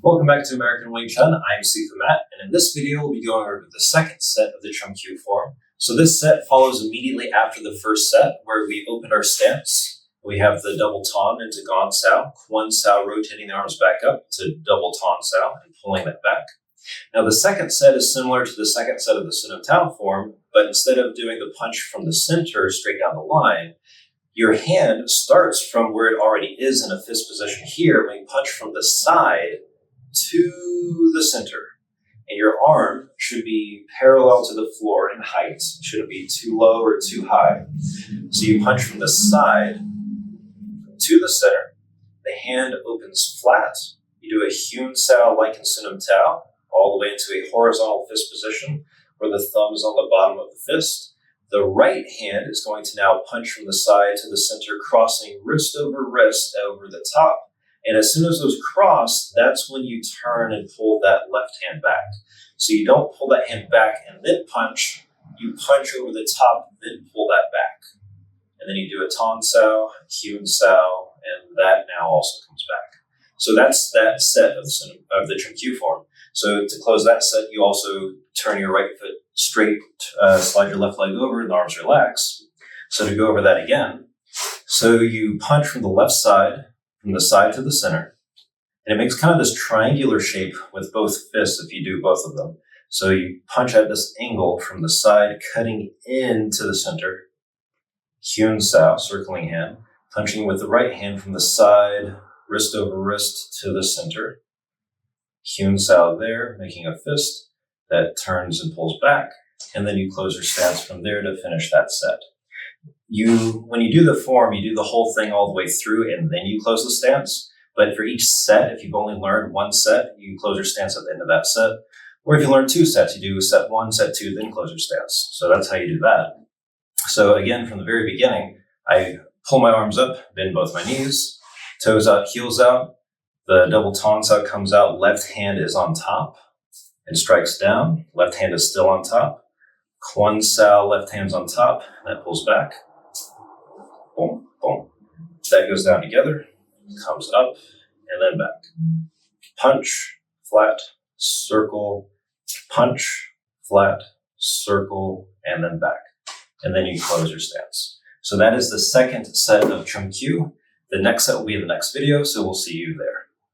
Welcome back to American Wing Chun. I'm Siu Nim Tau, and in this video we'll be going over the second set of the Chum Kiu form. So this set follows immediately after the first set, where we opened our stance. We have the double ton into Huen-Sau, Huen-Sau rotating the arms back up to double Tan-Sau and pulling that back. Now the second set is similar to the second set of the Siu Nim Tau form, but instead of doing the punch from the center straight down the line, your hand starts from where it already is in a fist position here, when you punch from the side to the center. And your arm should be parallel to the floor in height. It shouldn't be too low or too high. So you punch from the side to the center. The hand opens flat. You do a Huen-Sau like in Siu Nim Tau, all the way into a horizontal fist position where the thumb is on the bottom of the fist. The right hand is going to now punch from the side to the center, crossing wrist over the top. And as soon as those cross, that's when you turn and pull that left hand back. So you don't pull that hand back and then punch. You punch over the top, then pull that back. And then you do a Tan-Sau, Huen-Sau, and that now also comes back. So that's that set of the Chum Kiu form. So to close that set, you also turn your right foot straight, slide your left leg over, and the arms relax. So to go over that again, so you punch from the left side, from the side to the center, and it makes kind of this triangular shape with both fists if you do both of them. So you punch at this angle from the side, cutting into the center, Huen-Sau, circling hand, punching with the right hand from the side, wrist over wrist to the center, Huen-Sau there, making a fist that turns and pulls back, and then you close your stance from there to finish that set. When you do the form, you do the whole thing all the way through and then you close the stance. But for each set, if you've only learned one set, you close your stance at the end of that set. Or if you learn two sets, you do set one, set two, then close your stance. So that's how you do that. So again, from the very beginning, I pull my arms up, bend both my knees, toes out, heels out. The double Tan-Sau comes out, left hand is on top and strikes down. Left hand is still on top. Huen-Sau, left hand's on top, that pulls back. Boom, boom. That goes down together, comes up, and then back. Punch, flat, circle, punch, flat, circle, and then back. And then you close your stance. So that is the second set of Chum Kiu. The next set will be in the next video, so we'll see you there.